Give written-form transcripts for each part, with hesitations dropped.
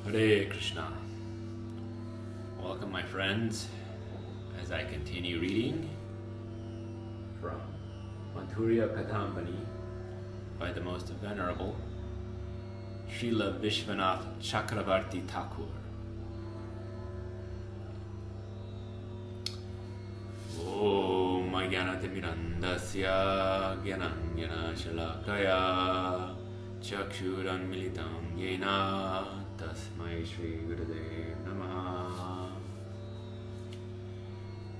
Hare Krishna. Welcome, my friends, as I continue reading from Madhurya Kadambini by the most venerable Srila Vishwanath Chakravarti Thakur. Om Jnanatimirandasya Jnananjana Shalakaya Chakshuran Militam Yena Tasmai Shri Gurudev Namaha.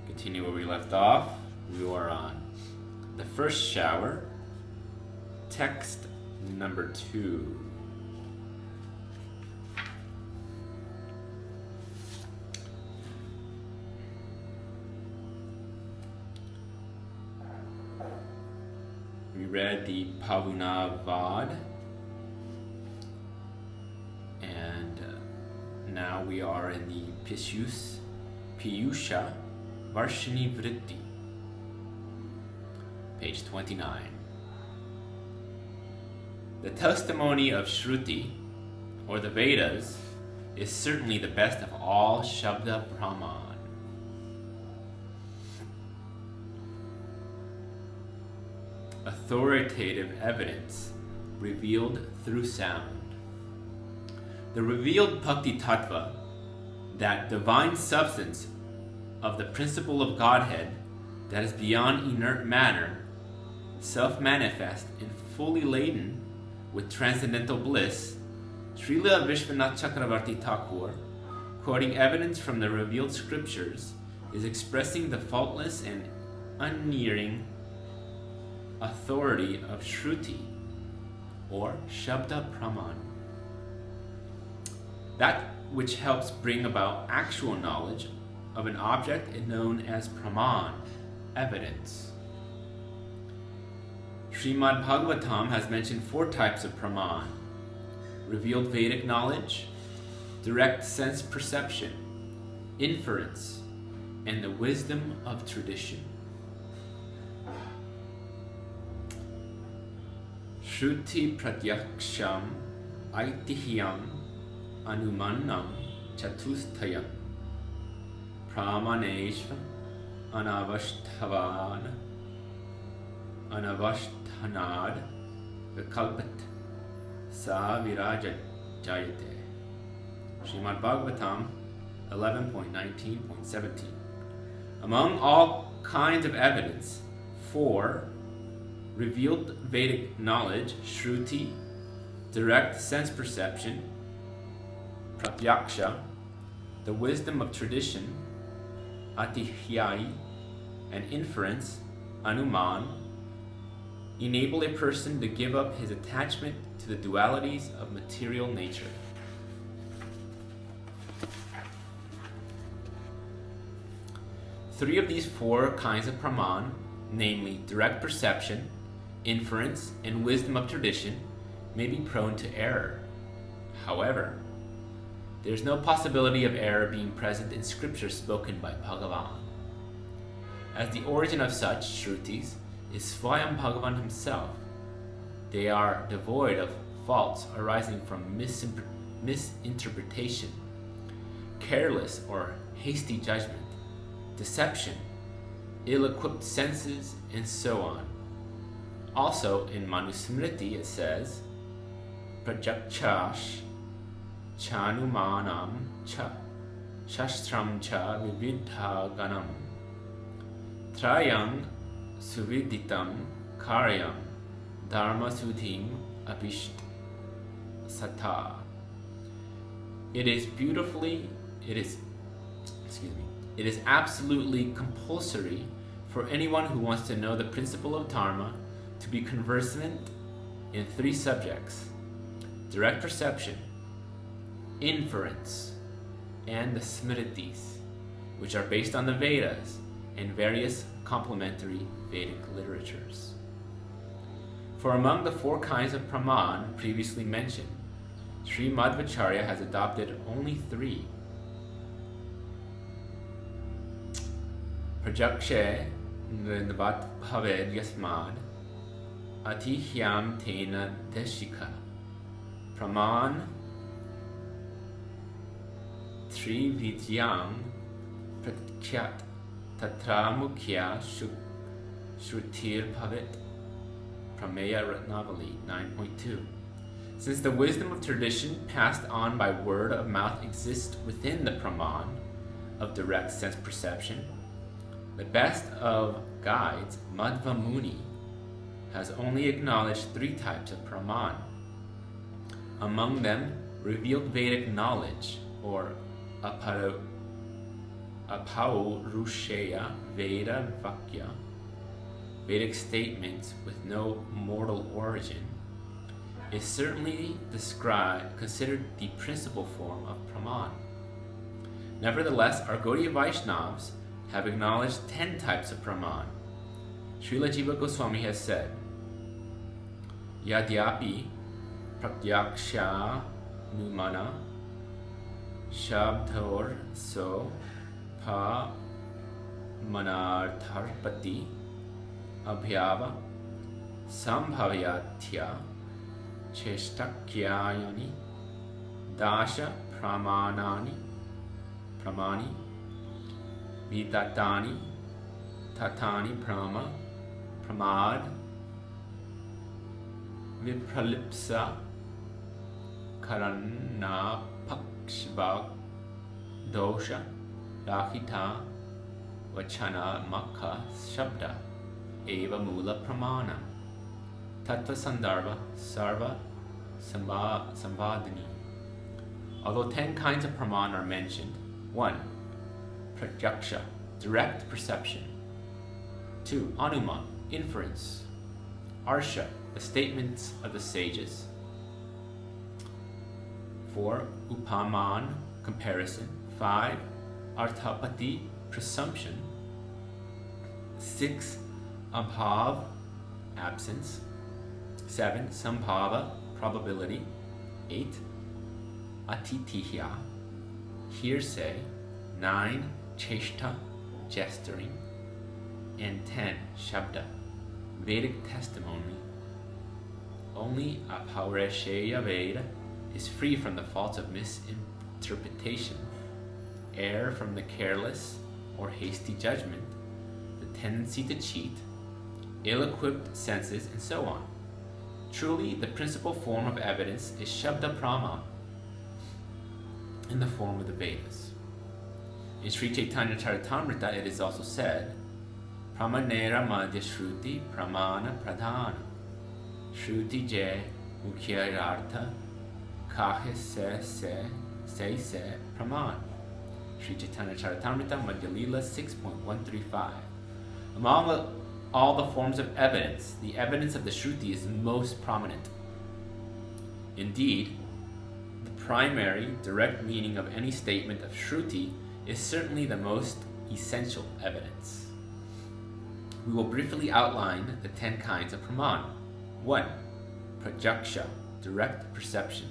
Continue where we left off. We are on the first shower, text number 2. We read the Pavunavad, and now we are in the Piyusha Varshini Vritti, page 29. The testimony of Shruti, or the Vedas, is certainly the best of all Shabda Praman. Authoritative evidence revealed through sound. The revealed Bhakti Tattva, that divine substance of the principle of Godhead that is beyond inert matter, self-manifest and fully laden with transcendental bliss, Srila Vishwanath Chakravarti Thakur, quoting evidence from the revealed scriptures, is expressing the faultless and unerring authority of Shruti, or Shabda Praman. That which helps bring about actual knowledge of an object is known as Praman, evidence. Srimad Bhagavatam has mentioned 4 types of Praman: revealed Vedic knowledge, direct sense perception, inference, and the wisdom of tradition. Shruti pratyaksham aitihyam anumanam chatusthayam pramaneshva anavashthanad vikalpat sa virajayate. Srimad Bhagavatam 11.19.17. Among all kinds of evidence, 4: revealed Vedic knowledge, Shruti, direct sense perception, Pratyaksha, the wisdom of tradition, Atihyai, and inference, Anuman, enable a person to give up his attachment to the dualities of material nature. Three of these 4 kinds of Praman, namely direct perception, inference, and wisdom of tradition, may be prone to error. However, there is no possibility of error being present in scripture spoken by Bhagavan, as the origin of such Shrutis is Swayam Bhagavan himself. They are devoid of faults arising from misinterpretation, careless or hasty judgment, deception, ill-equipped senses, and so on. Also, in Manusmriti it says, Prajakchash chanumanam cha shastram cha vividha ganam trayam suviditam karyam dharma sudhim abhisht sata. It is absolutely compulsory for anyone who wants to know the principle of dharma to be conversant in 3 subjects: direct perception, inference, and the Smritis, which are based on the Vedas and various complementary Vedic literatures. For among the 4 kinds of Praman previously mentioned, Sri Madhvacharya has adopted only 3. Prajakshe nrindavat bhaved yasmad atihyam tena deshika praman Trividyam Pratyat Tatra Mukhya Shrutir Bhavit. Prameya Ratnavali 9.2. Since the wisdom of tradition passed on by word of mouth exists within the Praman of direct sense perception, the best of guides, Madhva Muni, has only acknowledged 3 types of Praman. Among them, revealed Vedic knowledge, or Apaurushaya Veda Vakya, Vedic statements with no mortal origin, is certainly considered the principal form of Praman. Nevertheless, our Gaudiya Vaishnavas have acknowledged 10 types of Praman. Srila Jiva Goswami has said, Yadyapi Pratyaksha Numana Shabdhor So Pa Manartharpati Abhyava Sambhavyatya Cheshtakyayani Dasha Pramani Vitatani Tatani Pramad Vipralipsa Karana Pakshva Dosha Rahita Vachana Makha Shabda Eva Mula Pramana Tattva Sandarbha Sarva Sambhadini. Although 10 kinds of Praman are mentioned: 1. Pratyaksha, direct perception. 2. Anuma, inference. Arsha, the statements of the sages. 4. Upaman, comparison. 5. Arthapati, presumption. 6. Abhav, absence. 7. Sambhava, probability. 8. Atitihya, hearsay. 9. Cheshta, gesturing. And 10. Shabda, Vedic testimony. Only Apaurushaya Veda is free from the faults of misinterpretation, error from the careless or hasty judgment, the tendency to cheat, ill-equipped senses, and so on. Truly, the principal form of evidence is Shabda Praman in the form of the Vedas. In Sri Chaitanya Charitamrita, it is also said, Pramanera Madhya Shruti Pramana Pradhana Shruti Je Mukhyartha Kahe Se Praman. Sri Chaitanya Charitamrita Madhya Lila 6.135. Among all the forms of evidence, the evidence of the Shruti is most prominent. Indeed, the primary, direct meaning of any statement of Shruti is certainly the most essential evidence. We will briefly outline the 10 kinds of Praman. 1. Pratyaksha, direct perception.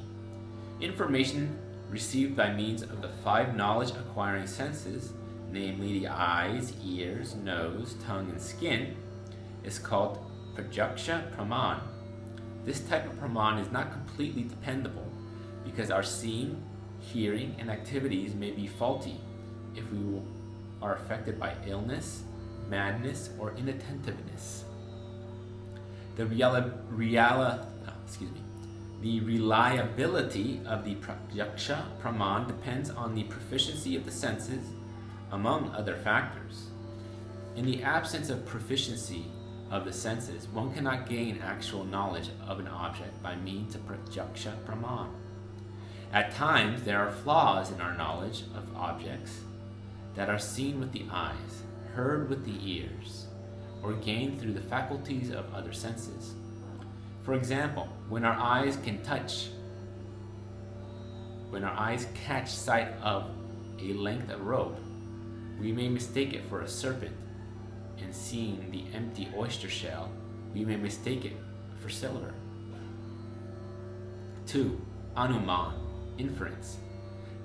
Information received by means of the 5 knowledge-acquiring senses, namely the eyes, ears, nose, tongue, and skin, is called Pratyaksha Praman. This type of Praman is not completely dependable because our seeing, hearing, and activities may be faulty if we are affected by illness, madness, or inattentiveness. The reliability of the Pratyaksha Praman depends on the proficiency of the senses, among other factors. In the absence of proficiency of the senses, one cannot gain actual knowledge of an object by means of Pratyaksha Praman. At times, there are flaws in our knowledge of objects that are seen with the eyes, heard with the ears, or gained through the faculties of other senses. For example, when our eyes catch sight of a length of rope, we may mistake it for a serpent, and seeing the empty oyster shell, we may mistake it for silver. 2. Anuman, inference.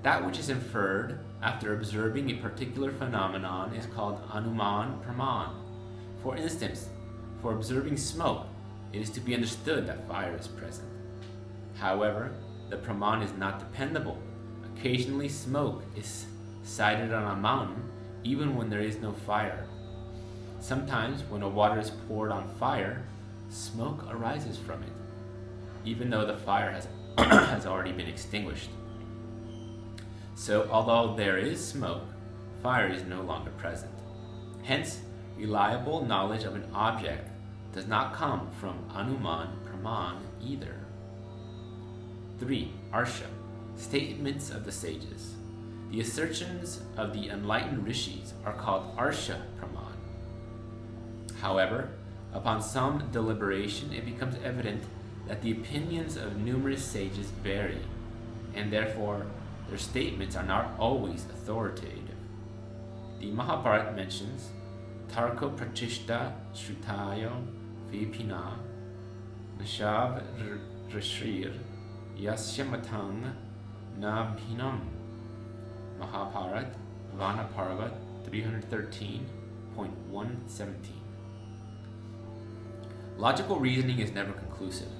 That which is inferred after observing a particular phenomenon is called Anuman Praman. For instance, for observing smoke, it is to be understood that fire is present. However, the Praman is not dependable. A Occasionally, smoke is sighted on a mountain even when there is no fire. Sometimes, when a water is poured on fire, smoke arises from it, even though the fire has, has already been extinguished. So, although there is smoke, fire is no longer present. Hence, reliable knowledge of an object does not come from Anuman Praman either. 3. Arsha, statements of the sages. The assertions of the enlightened rishis are called Arsha Praman. However, upon some deliberation, it becomes evident that the opinions of numerous sages vary, and therefore their statements are not always authoritative. The Mahabharata mentions Tarko Pratishta Shrutayo Vipina Nashav Rashrir Yasya Matang Nabhinam. Mahabharata Vanaparva 313.117. Logical reasoning is never conclusive,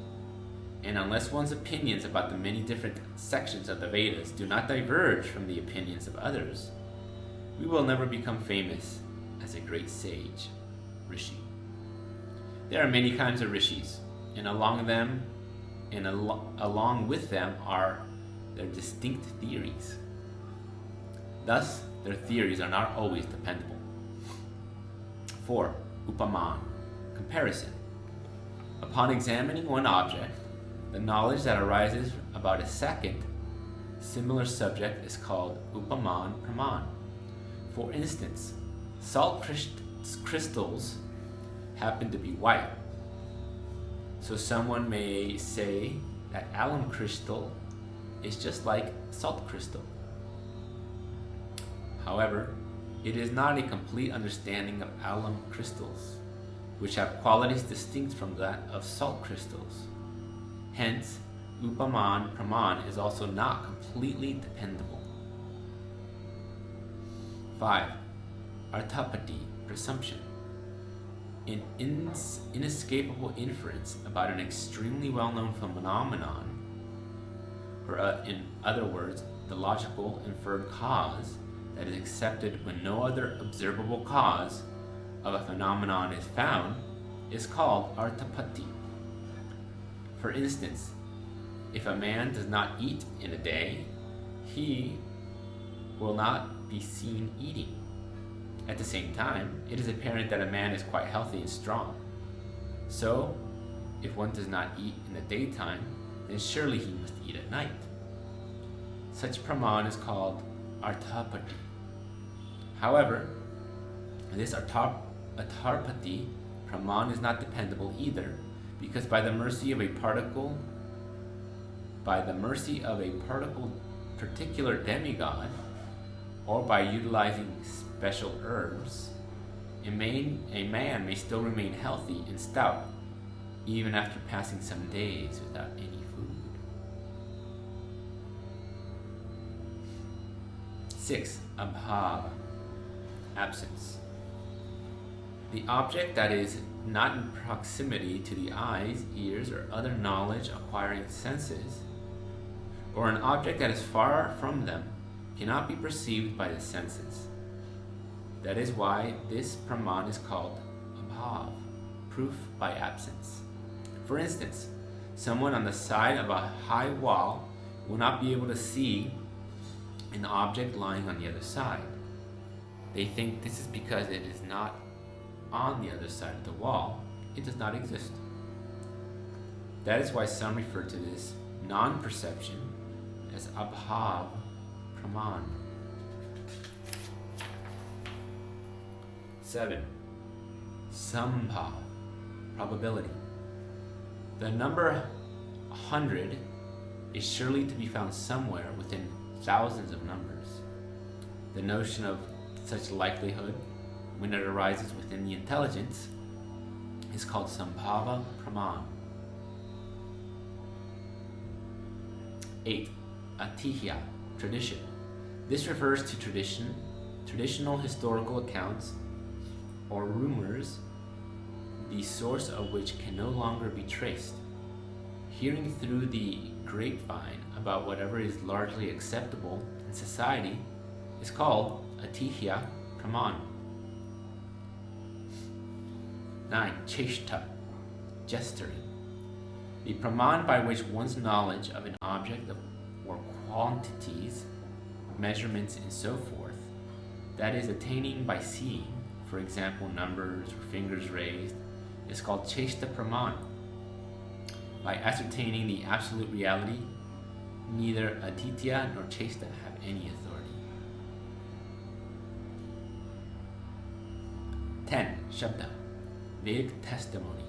and unless one's opinions about the many different sections of the Vedas do not diverge from the opinions of others, we will never become famous as a great sage, rishi. There are many kinds of rishis, and along with them are their distinct theories. Thus, their theories are not always dependable. 4. Upaman, comparison. Upon examining one object, the knowledge that arises about a second similar subject is called Upaman Praman. For instance, salt crystals happen to be white. So someone may say that alum crystal is just like salt crystal. However, it is not a complete understanding of alum crystals, which have qualities distinct from that of salt crystals. Hence, Upaman Praman is also not completely dependable. 5. Arthapati, presumption. An inescapable inference about an extremely well-known phenomenon, or in other words, the logical inferred cause that is accepted when no other observable cause of a phenomenon is found, is called arthapati. For instance, if a man does not eat in a day, he will not be seen eating. At the same time, it is apparent that a man is quite healthy and strong. So, if one does not eat in the daytime, then surely he must eat at night. Such praman is called arthapati. However, this arthapati praman is not dependable either, because by the mercy of a particular demigod, or by utilizing special herbs, a man may still remain healthy and stout, even after passing some days without any food. 6. Abhava, absence. The object that is not in proximity to the eyes, ears, or other knowledge-acquiring senses, or an object that is far from them, cannot be perceived by the senses. That is why this praman is called abhav, proof by absence. For instance, someone on the side of a high wall will not be able to see an object lying on the other side. They think this is because it is not on the other side of the wall. It does not exist. That is why some refer to this non-perception as abhav praman. 7. Sambhav, probability. The number 100 is surely to be found somewhere within thousands of numbers. The notion of such likelihood, when it arises within the intelligence, is called sambhava praman. 8. Atihya, tradition. This refers to traditional historical accounts or rumors, the source of which can no longer be traced. Hearing through the grapevine about whatever is largely acceptable in society is called atihya praman. 9. Cheshta, gesturing. The praman by which one's knowledge of an object or quantities, measurements, and so forth, that is attaining by seeing, for example, numbers or fingers raised, is called cheshta praman. By ascertaining the absolute reality, neither aditya nor cheshta have any authority. 10. Shabda, Vedic testimony.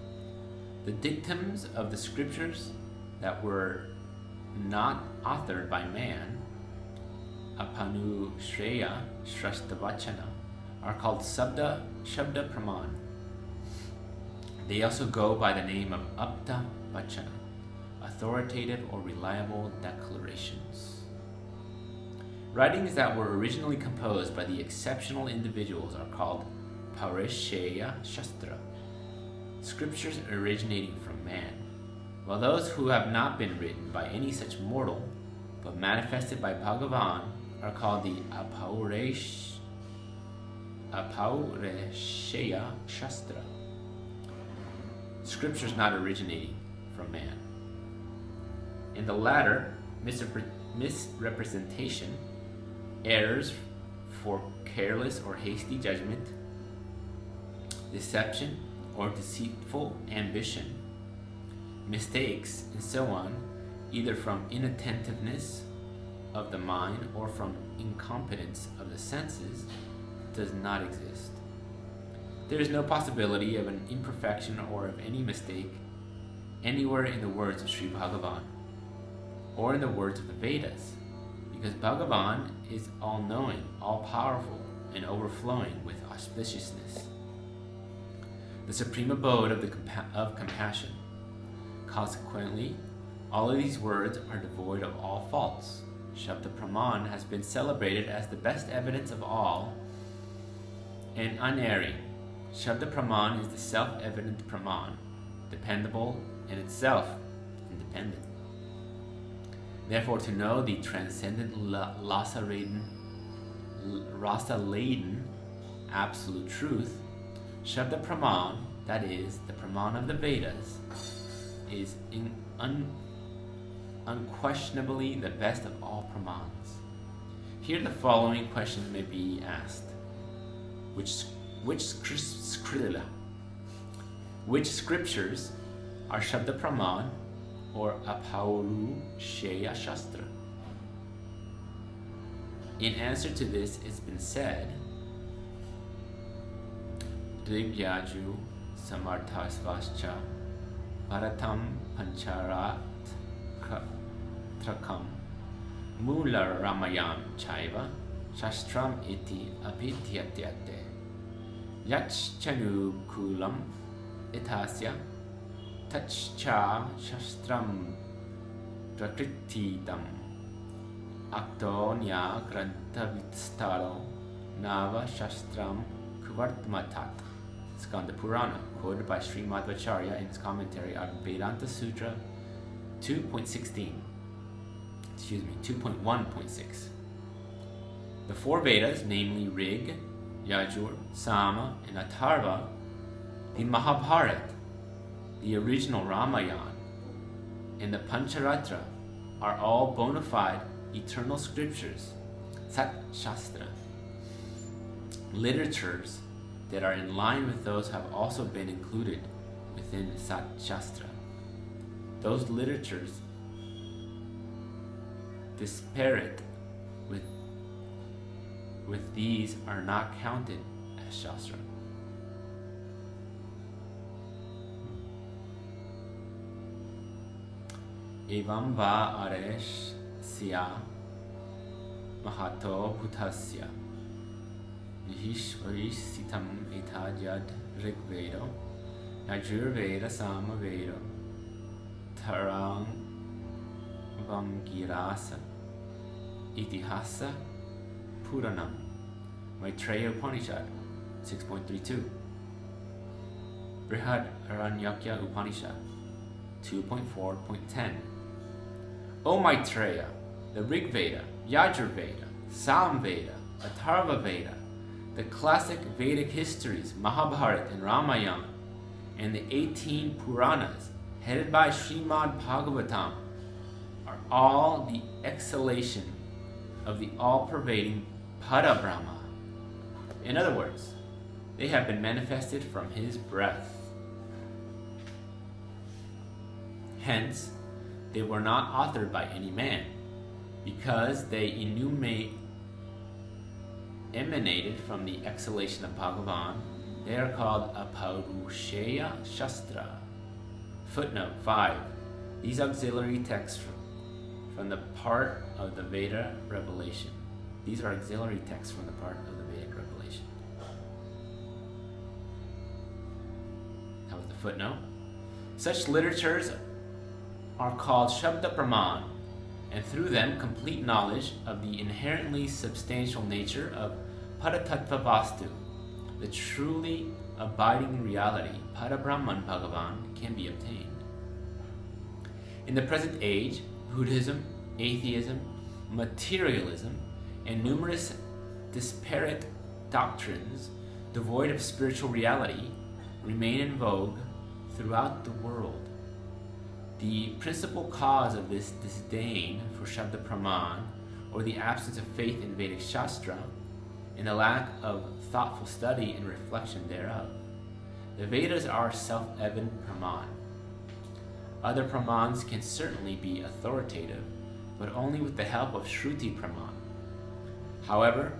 The dictums of the scriptures that were not authored by man, apanu shreya shrastavachana, are called shabda praman. They also go by the name of apta vachana, authoritative or reliable declarations. Writings that were originally composed by the exceptional individuals are called Paurishaya Shastra, scriptures originating from man, while those who have not been written by any such mortal, but manifested by Bhagavan, are called the Apaurishaya Shastra, scriptures not originating from man. In the latter, misrepresentation, errors for careless or hasty judgment, deception or deceitful ambition, mistakes, and so on, either from inattentiveness of the mind or from incompetence of the senses, does not exist. There is no possibility of an imperfection or of any mistake anywhere in the words of Sri Bhagavan or in the words of the Vedas, because Bhagavan is all-knowing, all-powerful, and overflowing with auspiciousness, the supreme abode of compassion. Consequently, all of these words are devoid of all faults. Shabda Praman has been celebrated as the best evidence of all and unerring. Shabda Praman is the self-evident Praman, dependable and itself independent. Therefore, to know the transcendent rasa-laden absolute truth, Shabda Praman, that is, the Praman of the Vedas, is unquestionably the best of all Pramans. Here the following questions may be asked. Which scriptures are Shabda Praman or Apaurishaya Shastra? In answer to this, it's been said, Drigyaju Samarthasvascha Bharatam Pancharat Trakam Mula Ramayam Chaiva Shastram iti abhidhyatyate Yachchanu kulam itasya Tachcha shastram prakrititam Aktonya grantavistaro Nava shastram kuvartmatat. Skanda Purana, quoted by Sri Madhvacharya in his commentary on Vedanta Sutra 2.1.6. The four Vedas, namely Rig, Yajur, Sama, and Atharva, the Mahabharata, the original Ramayana, and the Pancharatra are all bona fide eternal scriptures, Sat Shastra, literatures that are in line with those have also been included within Sat Shastra. Those literatures disparate with these are not counted as Shastra. Evam va aresh sya mahato bhutasya Vishvarisitam etadyad rigvedo Yajurveda samavedo Tarang Vamgirasa Itihasa Puranam Maitreya Upanishad 6.32 Brihad Aranyakya Upanishad 2.4.10 O Maitreya, the Rig Veda, Yajurveda, Samveda, Atharva Veda, the classic Vedic histories Mahabharata and Ramayana, and the 18 Puranas headed by Srimad Bhagavatam are all the exhalation of the all-pervading Parabrahma. In other words, they have been manifested from his breath. Hence, they were not authored by any man, because they emanated from the exhalation of Bhagavan. They are called Aparusheya Shastra. Footnote 5. These auxiliary texts from the part of the Veda revelation. These are auxiliary texts from the part of the Vedic revelation. That was the footnote. Such literatures are called Shabda Praman, and through them complete knowledge of the inherently substantial nature of Paratattva Vastu, the truly abiding reality, Parabrahman Bhagavan, can be obtained. In the present age, Buddhism, atheism, materialism, and numerous disparate doctrines devoid of spiritual reality remain in vogue throughout the world. The principal cause of this disdain for Shabda Praman, or the absence of faith in Vedic Shastra, and the lack of thoughtful study and reflection thereof. The Vedas are self-evident Praman. Other Pramans can certainly be authoritative, but only with the help of Shruti Praman. However,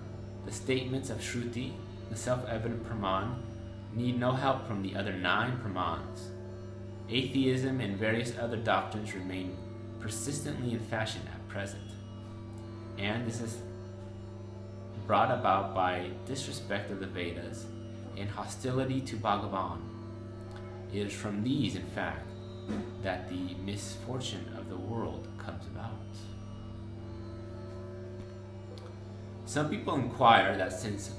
the statements of Shruti, the self-evident Praman, need no help from the other 9 Pramans. Atheism and various other doctrines remain persistently in fashion at present, and this is brought about by disrespect of the Vedas and hostility to Bhagavan. It is from these, in fact, that the misfortune of the world comes about. Some people inquire that since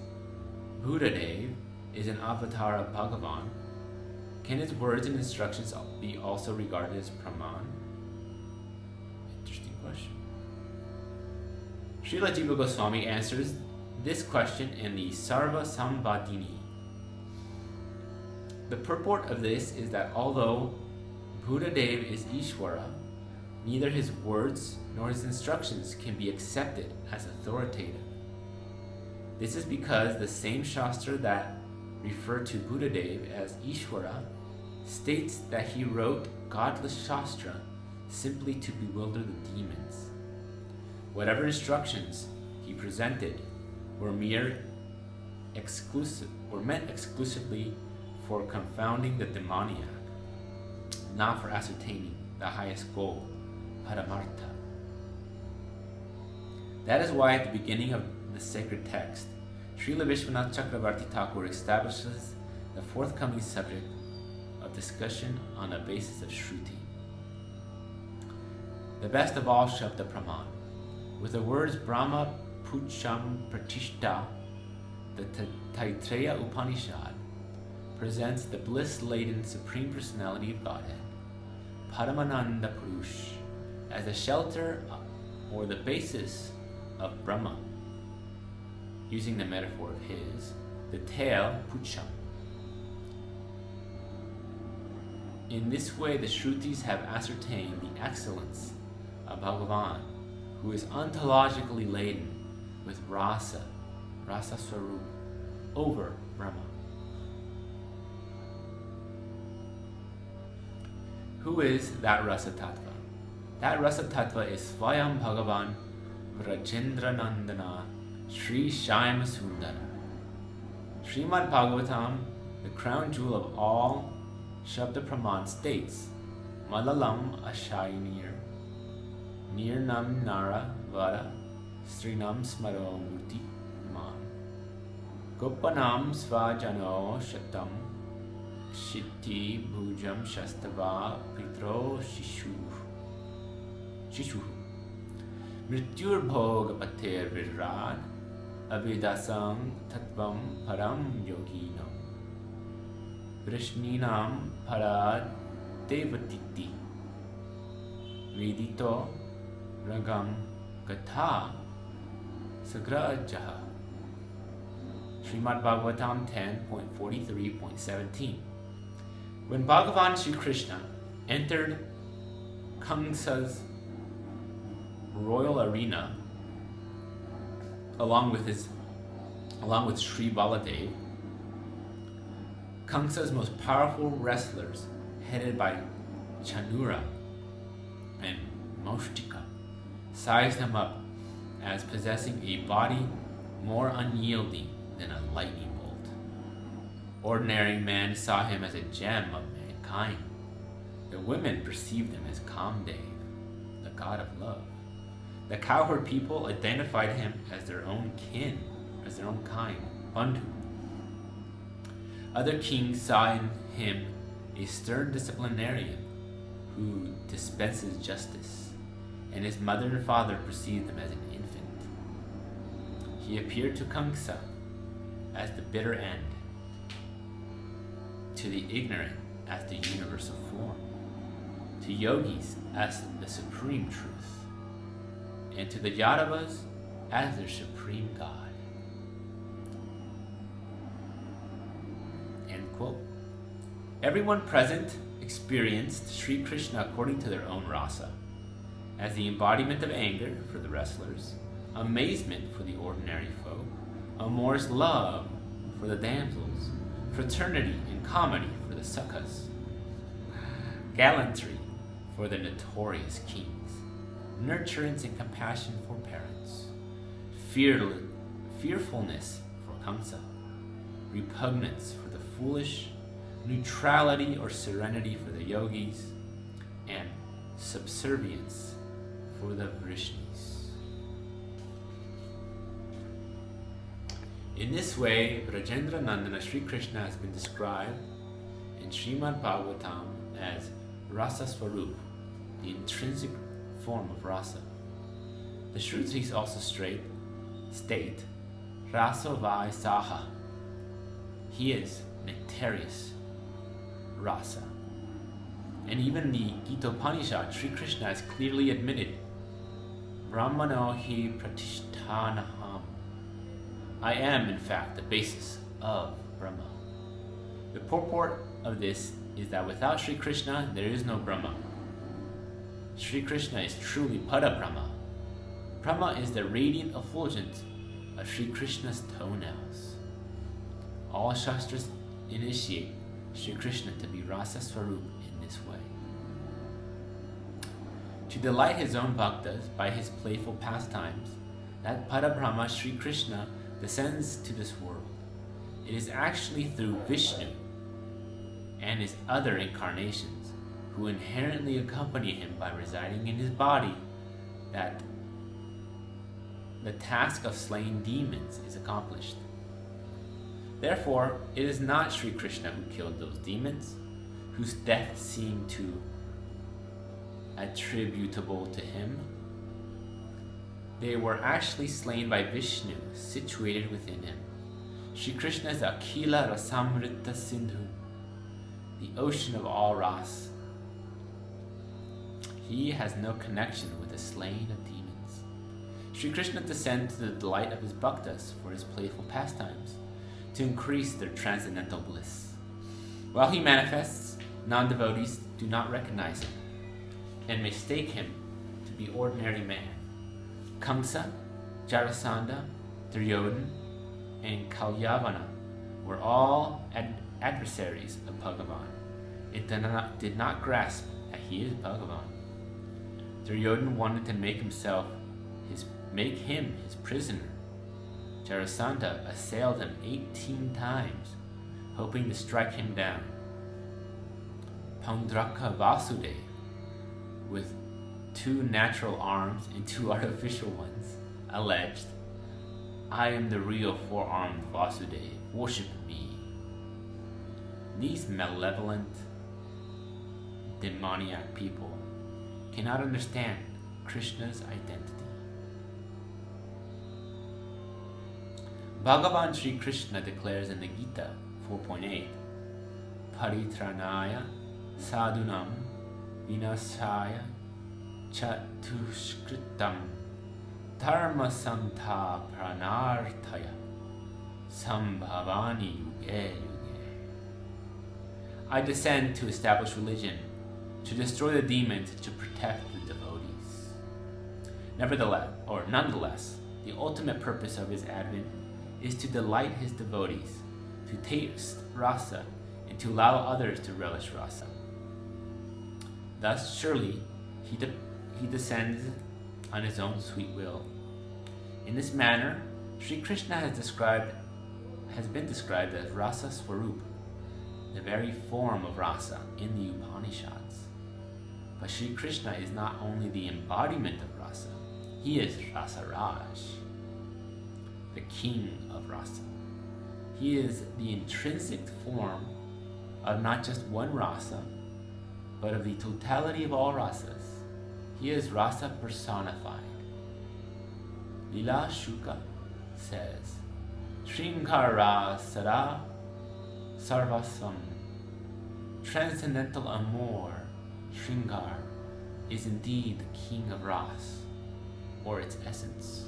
Buddhadev is an avatar of Bhagavan, can his words and instructions be also regarded as Praman? Interesting question. Srila Jiva Goswami answers this question in the Sarva Sambhadini. The purport of this is that although Buddhadev is Ishvara, neither his words nor his instructions can be accepted as authoritative. This is because the same Shastra that referred to Buddhadev as Ishvara states that he wrote godless Shastra simply to bewilder the demons. Whatever instructions he presented were meant exclusively for confounding the demoniac, not for ascertaining the highest goal, Paramartha. That is why at the beginning of the sacred text, Srila Vishwanath Chakravarti Thakur establishes the forthcoming subject of discussion on the basis of Shruti. The best of all Shabda Praman. With the words Brahma Pucham Pratishta, the Taittiriya Upanishad presents the bliss-laden Supreme Personality of Godhead, Paramananda Purush, as the shelter or the basis of Brahma. Using the metaphor of his, the tail Pucham. In this way, the Shrutis have ascertained the excellence of Bhagavan, who is ontologically laden with rasa swarup, over Brahma. Who is that rasa tattva? That rasa tattva is Swayam Bhagavan Vrajendra Nandana Sri Shyama Sundara. Srimad Bhagavatam, the crown jewel of all Shabda Praman, states Malalam Ashainir Nirnam Nara Vara Srinam Smaro Murti Man Gopanam Svajano Shatam Shiti Bhujam Shastava Pitro Shishu Mrityur Bhoga Pater Virad Avidasam Tattvam Param Yoginam Vrishninam Parad Devatiti Vedito ragam gata sagrajaha. Srimad Bhagavatam 10.43.17. When Bhagavan Sri Krishna entered Kamsa's royal arena along with Sri Baladev, Kamsa's most powerful wrestlers, headed by Chanura and Maushtika, sized him up as possessing a body more unyielding than a lightning bolt. Ordinary men saw him as a gem of mankind. The women perceived him as Kamdev, the god of love. The cowherd people identified him as their own kin, as their own kind, Bandhu. Other kings saw in him a stern disciplinarian who dispenses justice, and his mother and father perceived him as an infant. He appeared to Kamsa as the bitter end, to the ignorant as the universal form, to yogis as the supreme truth, and to the Yadavas as their supreme God. End quote. Everyone present experienced Sri Krishna according to their own rasa, as the embodiment of anger for the wrestlers, amazement for the ordinary folk, amorous love for the damsels, fraternity and comedy for the sakhas, gallantry for the notorious kings, nurturance and compassion for parents, fearfulness for Kamsa, repugnance for the foolish, neutrality or serenity for the yogis, and subservience for the Vrishnis. In this way, Brajendra Nandana Sri Krishna has been described in Srimad Bhagavatam as Rasa Swarup, the intrinsic form of rasa. The Shrutis also state Rasa Vai Saha. He is nectareous rasa. And even the Gita-upanishad, Sri Krishna has clearly admitted, Brahmano hi pratishtanaham. I am, in fact, the basis of Brahma. The purport of this is that without Sri Krishna, there is no Brahma. Sri Krishna is truly Pada Brahma. Brahma is the radiant effulgence of Sri Krishna's toenails. All Shastras initiate Sri Krishna to be Rasa Swarup in this way. To delight his own bhaktas by his playful pastimes, that Pada Brahma Sri Krishna descends to this world. It is actually through Vishnu and his other incarnations, who inherently accompany him by residing in his body, that the task of slaying demons is accomplished. Therefore, it is not Sri Krishna who killed those demons, whose death seemed to attributable to him. They were actually slain by Vishnu, situated within him. Sri Krishna is Akhila Rasamrita Sindhu, the ocean of all ras. He has no connection with the slaying of demons. Sri Krishna descends to the delight of his bhaktas for his playful pastimes, to increase their transcendental bliss. While he manifests, non-devotees do not recognize him and mistake him to be ordinary man. Kamsa, Jarasandha, Duryodhana, and Kalyavana were all adversaries of Bhagavan. It did not grasp that he is Bhagavan. Duryodhana wanted to make him his prisoner. Jarasandha assailed him 18 times, hoping to strike him down. Paundraka Vasudeva, with 2 natural arms and 2 artificial ones, alleged, I am the real 4-armed Vasudeva, worship me. These malevolent, demoniac people cannot understand Krishna's identity. Bhagavan Sri Krishna declares in the Gita 4.8, Paritranaya sadhunam vinasaya chatushkritam dharma santa pranarthaya sambhavani yuge yuge. I descend to establish religion, to destroy the demons, to protect the devotees. Nonetheless, the ultimate purpose of his advent is to delight his devotees, to taste rasa, and to allow others to relish rasa. Thus, surely, he descends on his own sweet will. In this manner, Sri Krishna has been described as Rasa Swarup, the very form of rasa in the Upanishads. But Sri Krishna is not only the embodiment of rasa, he is Rasa Raj, the king of rasa. He is the intrinsic form of not just one rasa, but of the totality of all rasas. He is rasa personified. Lila Shuka says, Shringara Sada Sarvasvam. Transcendental amour, Shringar, is indeed the king of ras, or its essence.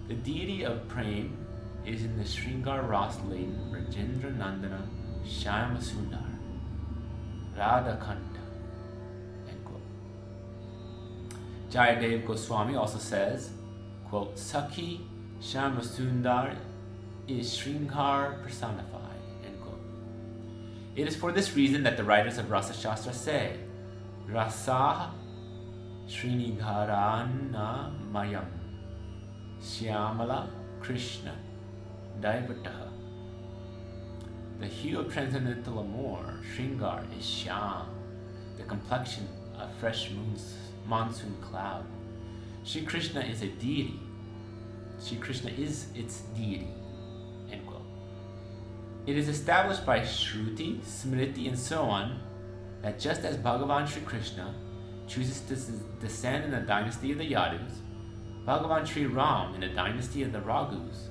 The deity of Prem is in the Shringar ras-laden Rajendra Nandana Shyama Sundar, Radhakanta. End quote. Jayadev Goswami also says, quote, Sakhi Shyama Sundar is Shringar personified. End quote. It is for this reason that the writers of Rasa Shastra say, Rasa Srinigharana Mayam Shyamala Krishna Daivataha. The hue of transcendental amour, Shringar, is Shyam, the complexion of fresh monsoon cloud. Sri Krishna is a deity. Sri Krishna is its deity. End quote. It is established by Shruti, Smriti, and so on that just as Bhagavan Sri Krishna chooses to descend in the dynasty of the Yadus, Bhagavan Sri Ram in the dynasty of the Raghus,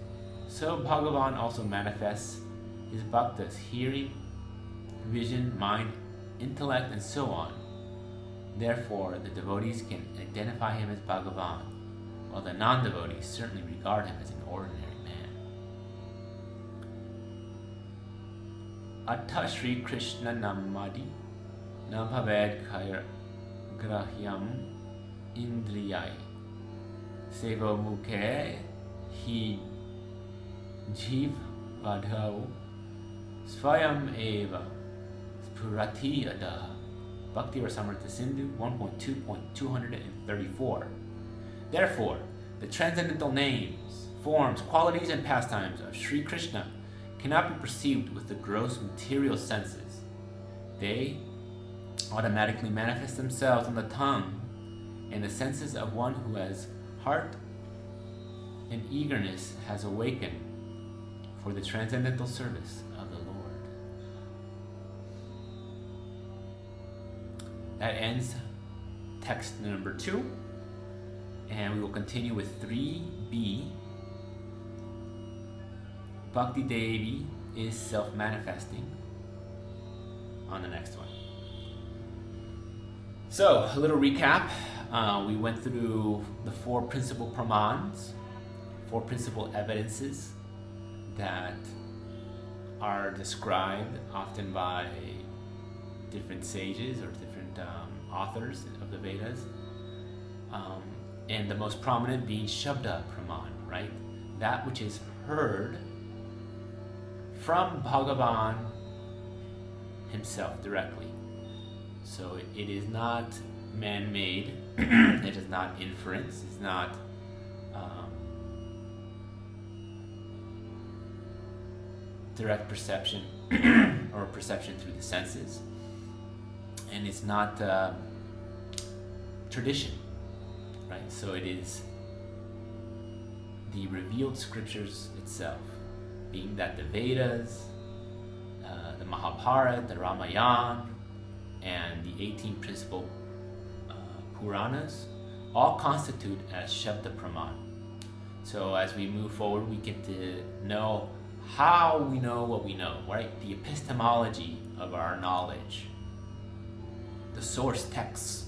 so Bhagavan also manifests his bhaktas, hearing, vision, mind, intellect, and so on. Therefore, the devotees can identify him as Bhagavan, while the non-devotees certainly regard him as an ordinary man. Atta Shri Krishna Namadi Nabhaved Grahyam Indriyai Sevo Mukhe Hi Jiv Vadhau Svayam Eva Spurati Ada. Bhakti Rasamrita Sindhu 1.2.234. Therefore, the transcendental names, forms, qualities, and pastimes of Sri Krishna cannot be perceived with the gross material senses. They automatically manifest themselves on the tongue and the senses of one who has heart and eagerness has awakened for the transcendental service of the Lord. That ends text number 2, and we will continue with 3b. Bhakti Devi is self-manifesting on the next one. So, a little recap. We went through the 4 principal pramans, 4 principal evidences that are described often by different sages or different authors of the Vedas, and the most prominent being Shabda Praman, right? That which is heard from Bhagavan himself directly. So it is not man-made, it is not inference, it's not direct perception or perception through the senses, and it's not tradition, right? So it is the revealed scriptures itself, being that the Vedas, the Mahabharata, the Ramayana, and the 18 principal Puranas all constitute as Shabda Praman. So as we move forward, we get to know how we know what we know, right? The epistemology of our knowledge, the source texts.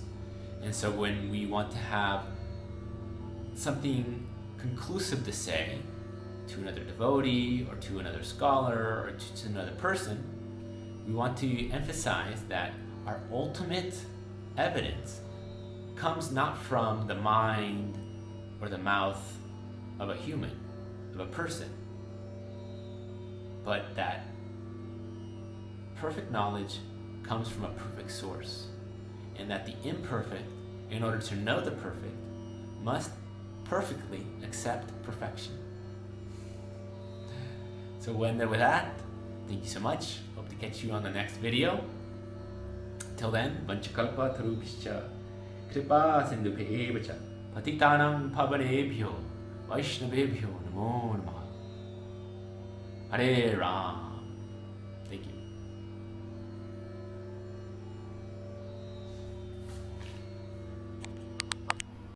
And so when we want to have something conclusive to say to another devotee or to another scholar or to another person, we want to emphasize that our ultimate evidence comes not from the mind or the mouth of a human, of a person, but that perfect knowledge comes from a perfect source, and that the imperfect, in order to know the perfect, must perfectly accept perfection. So with that, thank you so much. Hope to catch you on the next video. Till then, Vanchakalpa Tarubhishcha Kripa Sindhubheva Patitanam Pavanebhyo Vaishnavebhyo Namo Namaha. Hare Ram.